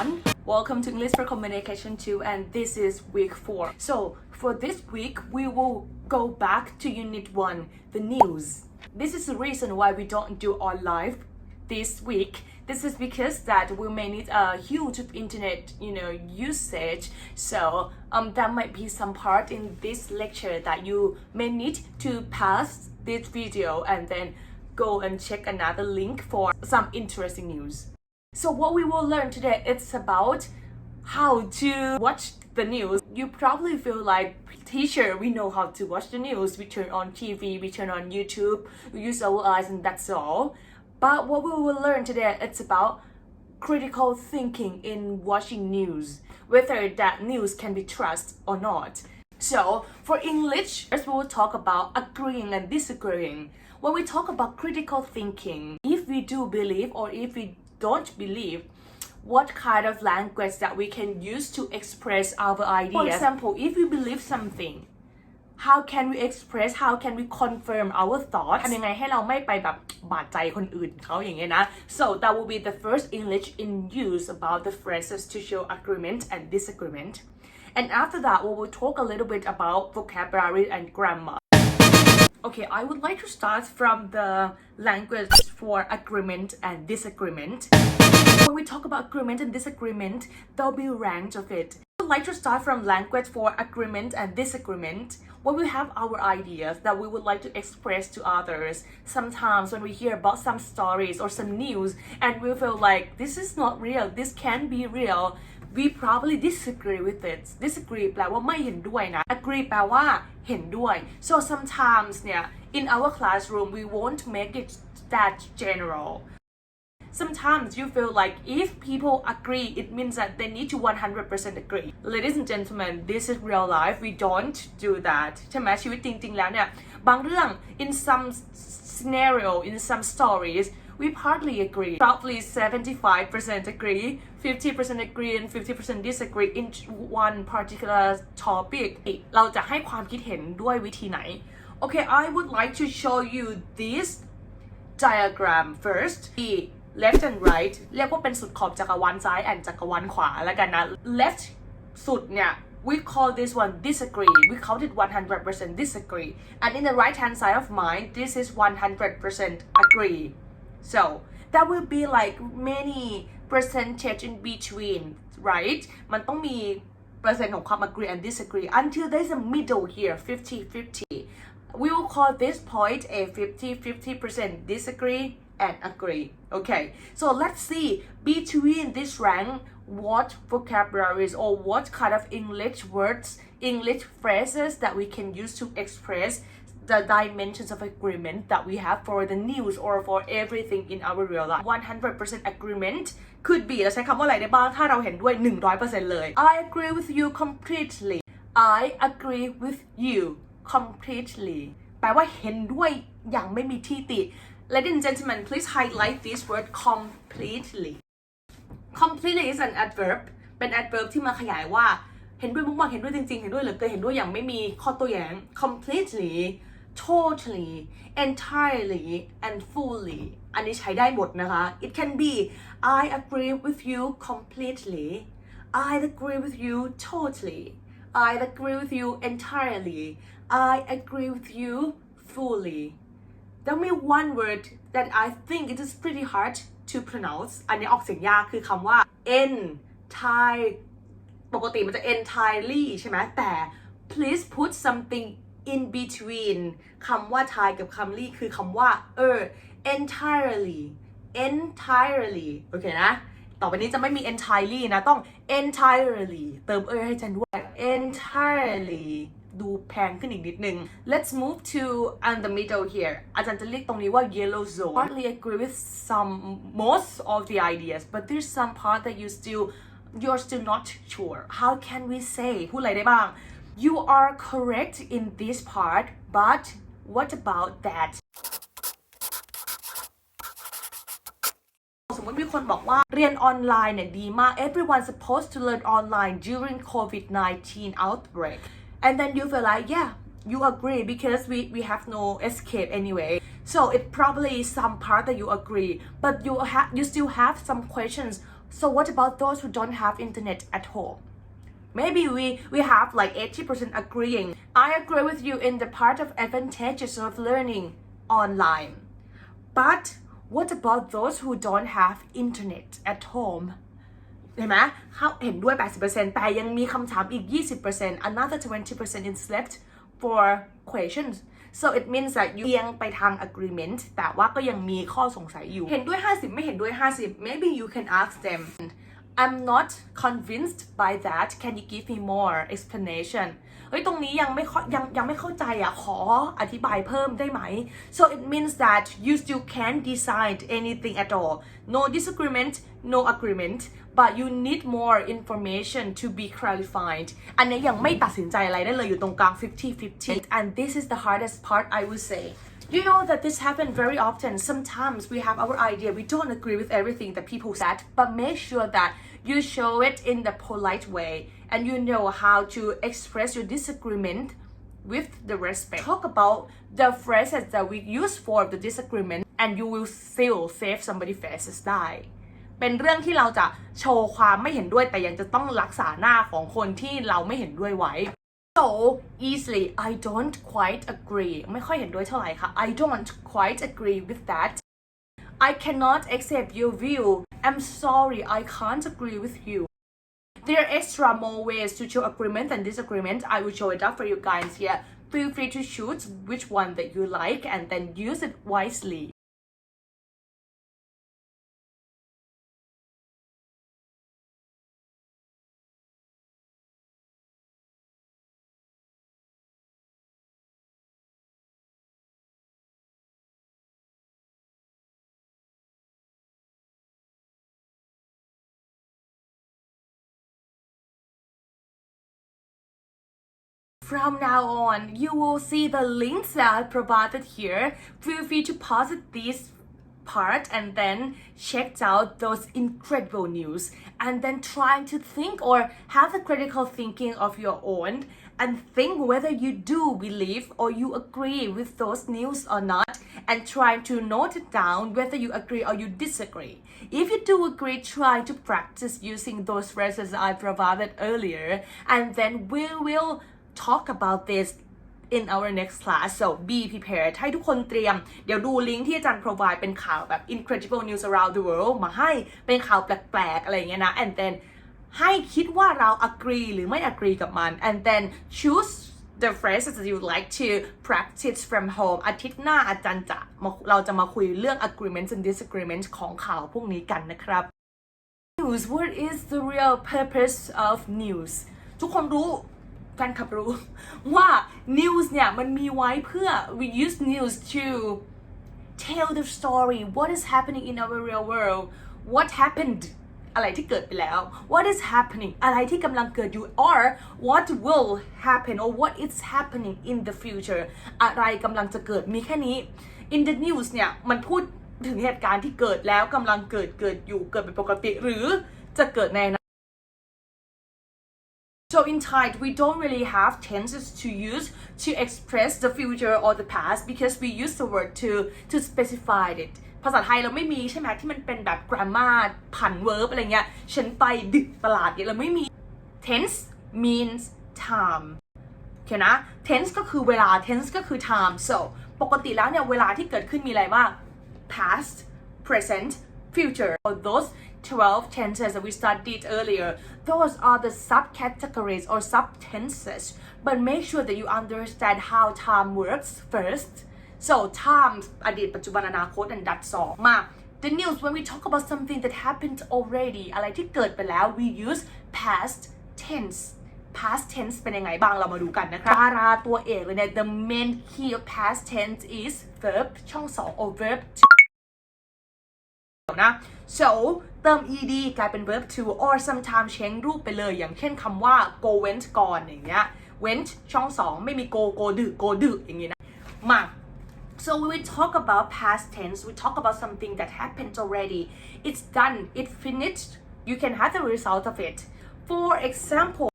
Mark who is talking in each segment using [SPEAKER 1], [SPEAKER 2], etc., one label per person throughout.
[SPEAKER 1] everyone. Welcome to English for Communication 2 and this is week 4. So for this week, we will go back to unit 1, the news. This is the reason why we don't do our live this week. This is because that we may need a huge internet, usage. So there might be some part in this lecture that you may need to pause this video and then go and check another link for some interesting news. So what we will learn today, it's about how to watch the news. You probably feel like, teacher, we know how to watch the news. We turn on TV, we turn on YouTube, we use our eyes and that's all. But what we will learn today, it's about critical thinking in watching news, whether that news can be trusted or not. So for English, first we will talk about agreeing and disagreeing. When we talk about critical thinking, if we do believe or if we don't believe, what kind of language that we can use to express our ideas. For example, if we believe something, how can we express, how can we confirm our thoughts ทำยังไงให้เราไม่ไปแบบบาดใจคนอื่นเขาอย่างเงี้ยนะ So that will be the first English in use about the phrases to show agreement and disagreement. And after that, we will talk a little bit about vocabulary and grammar. Okay, I would like to start from the language for agreement and disagreement. When we talk about agreement and disagreement, there'll be a range of it. I would like to start from language for agreement and disagreement. When we have our ideas that we would like to express to others, sometimes when we hear about some stories or some news and we feel like this is not real, this can't be real, we probably disagree with it. Disagree แปลว่าไม่เห็นด้วยนะ agree แปลว่าเห็นด้วย so sometimes เนี่ย in our classroom we won't make it that general. Sometimes you feel like if people agree, it means that they need to 100% agree. Ladies and gentlemen, this is real life. We don't do that. ใช่ไหมชีวิตจริงๆแล้วเนี่ยบางเรื่อง in some scenario, in some stories, we partly agree. Probably 75% agree, 50% agree, and 50% disagree in one particular topic. เราจะให้ความคิดเห็นด้วยวิธีไหน Okay, I would like to show you this diagram first. Left and right เรียกว่าเป็นสุดขอบจักรวาลซ้าย and จักรวาลขวาแล้วกันนะ Left สุดเนี่ย we call this one disagree. We count it 100% disagree. And in the right hand side of mine, this is 100% agree. So that will be like many percentage in between, right? มันต้องมีเปอร์เซ็นต์ของความ agree and disagree until there's a middle here, 50-50. We will call this point a 50-50% disagree and agree. Okay, so let's see between this rank what vocabularies or what kind of English words, English phrases that we can use to express the dimensions of agreement that we have for the news or for everything in our real life. 100% agreement could be เราใช้คำว่าอะไรได้บ้างถ้าเราเห็นด้วย 100% เลย I agree with you completely. I agree with you completely แปลว่าเห็นด้วยอย่างไม่มีที่ติ Ladies and gentlemen, please highlight this word completely. Completely is an adverb เป็น adverb ที่มาขยายว่าเห็นด้วยมากๆเห็นด้วยจริงๆเห็นด้วยเหลือเกินเห็นด้วยอย่างไม่มีข้อโต้แย้ง completely, totally, entirely, and fully อันนี้ใช้ได้หมดนะคะ It can be I agree with you completely. I agree with you totally. I agree with you entirely. I agree with you fully. There may be one word that I think it is pretty hard to pronounce อันนี้ออกเสียงยากคือคำว่า entire ปกติมันจะ entirely ใช่ไหมแต่ please put something in between คำว่า tie กับคำ ly คือคำว่าentirely โอเคนะต่อไปนี้จะไม่มี entirely นะต้อง entirely เติมให้ฉันด้วย entirely ดูแพงขึ้นอีกนิดนึง Let's move to the middle here อาจารย์จะเรียกตรงนี้ว่า yellow zone. Partly agree with most of the ideas, but there's some part that you're still not sure. How can we say พูดอะไรได้บ้าง You are correct in this part, but what about that? สมมติมีคนบอกว่าเรียนออนไลน์เนี่ยดีมาก Everyone's supposed to learn online during COVID-19 outbreak. And then you feel like, yeah, you agree because we have no escape anyway. So it probably some part that you agree, but you still have some questions So what about those who don't have internet at home? Maybe we have like 80% agreeing. I agree with you in the part of advantages of learning online. But what about those who don't have internet at home? เห็นไหมเขาเห็นด้วย 80% แต่ยังมีคำถามอีก 20% another 20% is left for questions so it means that เอียงไปทาง agreement แต่ว่าก็ยังมีข้อสงสัยอยู่เห็นด้วย 50 ไม่เห็นด้วย 50 maybe you can ask them I'm not convinced by that can you give me more explanation เฮ้ยตรงนี้ยังไม่เข้าใจอ่ะขออธิบายเพิ่มได้ไหม so it means that you still can't decide anything at all no disagreement no agreement but you need more information to be clarified อันนี้ยังไม่ตัดสินใจอะไรได้เลยอยู่ตรงกลาง 50-50 and this is the hardest part I would say You know that this happens very often. Sometimes we have our idea. We don't agree with everything that people said, but make sure that you show it in the polite way and you know how to express your disagreement with the respect. Talk about the phrases that we use for the disagreement and you will still save somebody's faces ได้ เป็นเรื่องที่เราจะโชว์ความไม่เห็นด้วยแต่ยังจะต้องรักษาหน้าของคนที่เราไม่เห็นด้วยไว้So easily I don't quite agree ไม่ค่อยเห็นด้วยเท่าไหร่ค่ะ I don't quite agree with that I cannot accept your view I'm sorry I can't agree with you There are extra more ways to show agreement and disagreement I will show it up for you guys here Feel free to choose which one that you like and then use it wisely From now on, you will see the links that I provided here. Feel free to pause this part and then check out those incredible news and then try to think or have the critical thinking of your own and think whether you do believe or you agree with those news or not and try to note it down whether you agree or you disagree. If you do agree, try to practice using those phrases I provided earlier and then we will talk about this in our next class so be prepared ให้ทุกคนเตรียมเดี๋ยวดูลิงก์ที่อาจารย์ provide เป็นข่าวแบบ incredible news around the world มาให้เป็นข่าวแปลกๆอะไรอย่างเงี้ยนะ and then ให้คิดว่าเรา agree หรือไม่ agree กับมัน and then choose the phrases that you would like to practice from home อาทิตย์หน้าอาจารย์เราจะมาคุยเรื่อง agreements and disagreements ของข่าวพวกนี้กันนะครับ News what is the real purpose of news ทุกคนรู้แฟนคลับรู้ว่า news เนี่ยมันมีไว้เพื่อ we use news to tell the story what is happening in our real world what happened อะไรที่เกิดไปแล้ว what is happening อะไรที่กำลังเกิดอยู่ or what will happen or what is happening in the future อะไรกำลังจะเกิดมีแค่นี้ in the news เนี่ยมันพูดถึงเหตุการณ์ที่เกิดแล้วกำลังเกิดอยู่เกิดเป็นปกติหรือจะเกิดในSo in Thai, we don't really have tenses to use to express the future or the past because we use the word to specify it. ภาษาไทยเราไม่มีใช่ไหมที่มันเป็นแบบ grammar ผัน verb อะไรเงี้ยฉันไปดึกตลาดเนี่ยเราไม่มี tense means time โอเคนะ tense ก็คือเวลา tense ก็คือ time so ปกติแล้วเนี่ยเวลาที่เกิดขึ้นมีอะไรบ้าง past present future or those 12 tenses that we studied earlier those are the subcategories or subtenses but make sure that you understand how time works first so time อดีตปัจจุบันอนาคต and that's all มา the news when we talk about something that happened already อะไรที่เกิดไปแล้ว we use past tense past tense เป็นยังไงบ้างเรามาดูกันนะครับดาราตัวเอกเลยเนี่ย the main key of past tense is verb ช่อง2 or verb toนะ so เติม ed กลายเป็น verb to or sometimes change รูปไปเลยอย่างเช่นคำว่า go went gone อย่างเงี้ย went ช่อง2ไม่มี go ดึกอย่างงี้นะมา so when we talk about past tense we talk about something that happened already it's done it finished you can have the result of it for example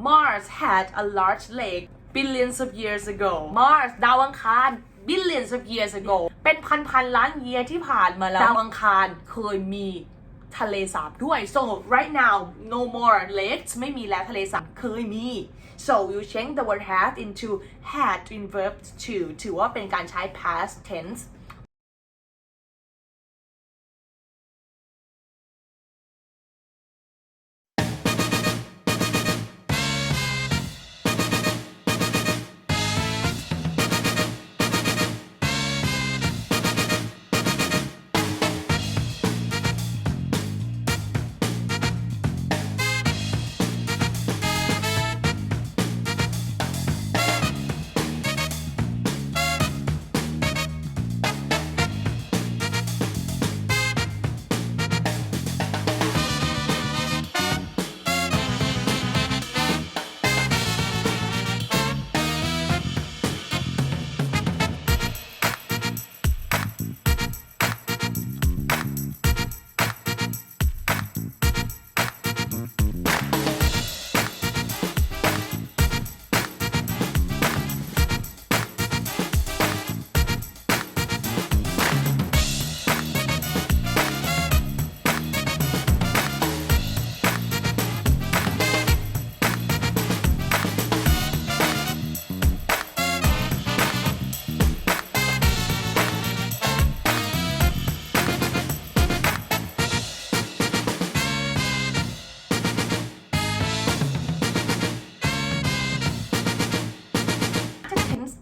[SPEAKER 1] Mars had a large lake billions of years ago Mars ดาวอังคาร billions of years ago เป็นพันล้าน year ที่ผ่านมาแล้วดาวอังคารเคยมี ทะเลสาบด้วย so right now no more lakes ไม่มีแล้วทะเลสาบเคยมี so you change the word had into had in verb to ถือว่าเป็นการใช้ past tense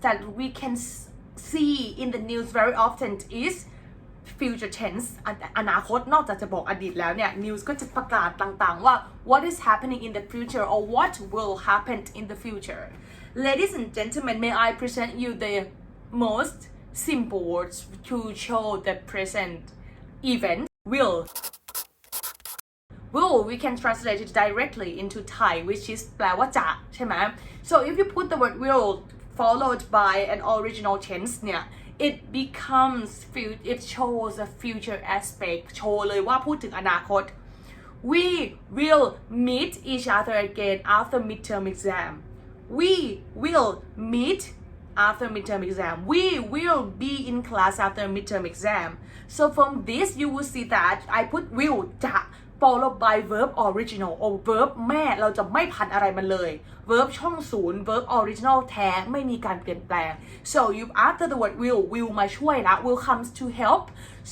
[SPEAKER 1] that we can see in the news very often is future tense อนาคตนอกจากจะบอกอดีตแล้วเนี่ย news ก็จะประกาศต่างๆว่า what is happening in the future or what will happen in the future ladies and gentlemen may I present you the most simple words to show the present event will we can translate it directly into Thai which is แปลว่าจะใช่ไหม so if you put the word will followed by an original tense เนี่ย it becomes it shows a future aspect โชว์เลยว่าพูดถึงอนาคต we will meet each other again after midterm exam we will meet after midterm exam we will be in class after midterm exam so from this you will see that I put will จะ followed by verb original or verb แม่เราจะไม่พันอะไรมันเลย verb ช่องศูนย์ verb original แท้ไม่มีการเปลี่ยนแปลง so you after the word will มาช่วยละ will comes to help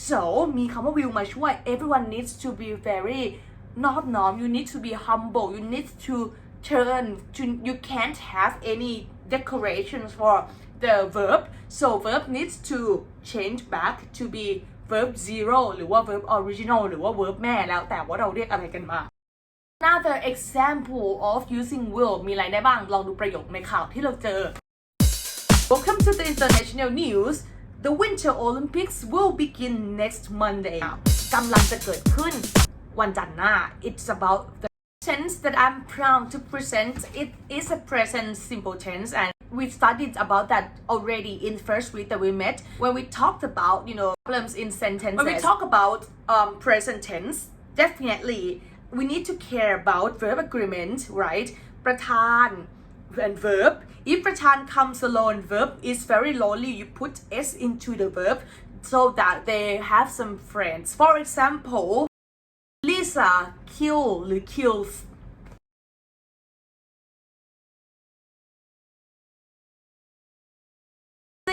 [SPEAKER 1] so มีคำว่า will มาช่วย everyone needs to be very นอบน้อม you need to be humble you need to turn to you can't have any decorations for the verb so verb needs to change back to be verb zero หรือว่า verb original หรือว่า verb แม่แล้วแต่ว่าเราเรียกอะไรกันมา Another example of using will มีอะไรได้บ้างลองดูประโยคในข่าวที่เราเจอ Welcome to the international news The Winter Olympics will begin next Monday กำลังจะเกิดขึ้นวันจันทร์หน้า It's about the tense that I'm proud to present it is a present simple tense and we studied about that already in first week that we met when we talked about problems in sentences when we talk about present tense definitely we need to care about verb agreement right ประธาน and verb if ประธาน comes alone verb is very lonely you put s into the verb so that they have some friends for example Lisa kill หรือ kills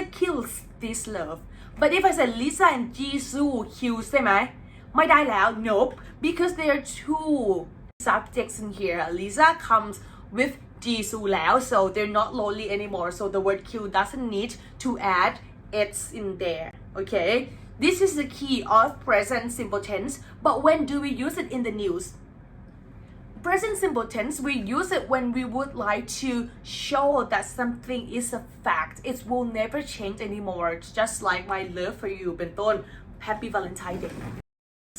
[SPEAKER 1] kills this love but if I say Lisa and Jisoo kills ได้ไหมไม่ได้แล้ว nope because there are two subjects in here Lisa comes with Jisoo แล้ว so they're not lonely anymore so the word kill doesn't need to add it's in there okay this is the key of present simple tense but when do we use it in the news present simple tense we use it when we would like to show that something is a fact it will never change anymore it's just like my love for you เป็นต้น Happy Valentine's Day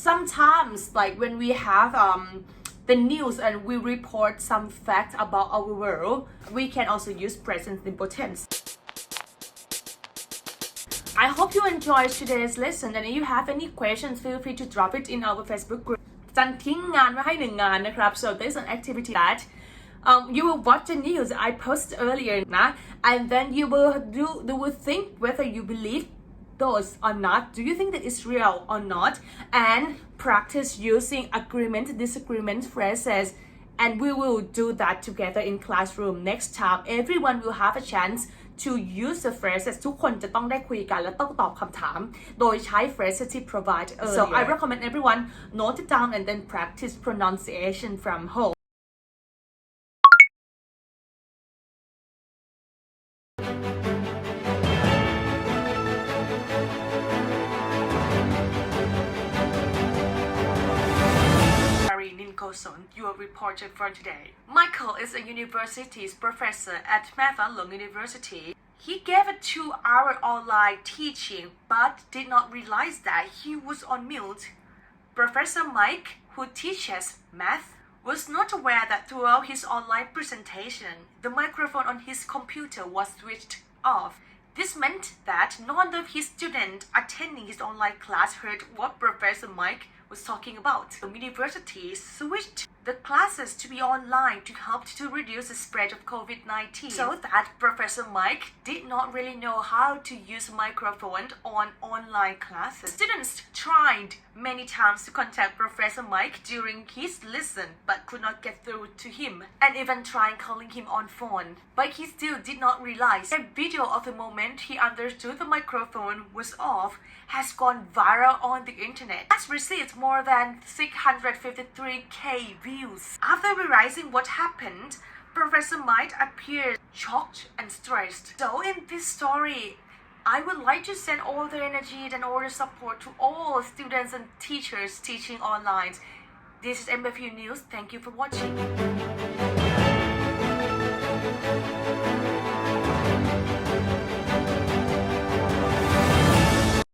[SPEAKER 1] sometimes like when we have the news and we report some fact about our world we can also use present simple tense I hope you enjoyed today's lesson and if you have any questions feel free to drop it in our Facebook groupจันทิ้งงานไว้ให้1 งานนะครับ so there's an activity that you will watch the news I posted earlier นะ and then you will think whether you believe those or not? Do you think that it's real or not? And practice using agreement, disagreement phrases. And we will do that together in classroom. Next time, everyone will have a chance to use the phrases. ทุกคนจะต้องได้คุยกันและต้องตอบคำถามโดยใช้ phrases ที่ provide earlier. So I recommend everyone note it down and then practice pronunciation from home. Your reporter for today. Michael is a university's professor at Mafalong University. He gave a 2-hour online teaching but did not realize that he was on mute. Professor Mike, who teaches math, was not aware that throughout his online presentation, the microphone on his computer was switched off. This meant that none of his students attending his online class heard what Professor Mike was talking about. The university switched the classes to be online to help to reduce the spread of COVID-19. So that Professor Mike did not really know how to use a microphone on online classes. Students tried many times to contact Professor Mike during his lesson but could not get through to him, and even tried calling him on phone. But he still did not realize. A video of the moment he understood the microphone was off has gone viral on the internet. It has received more than 653k views. After realizing what happened, Professor Mike appeared shocked and stressed. So in this story, I would like to send all the energy and all the support to all students and teachers teaching online. This is MFU News. Thank you for watching.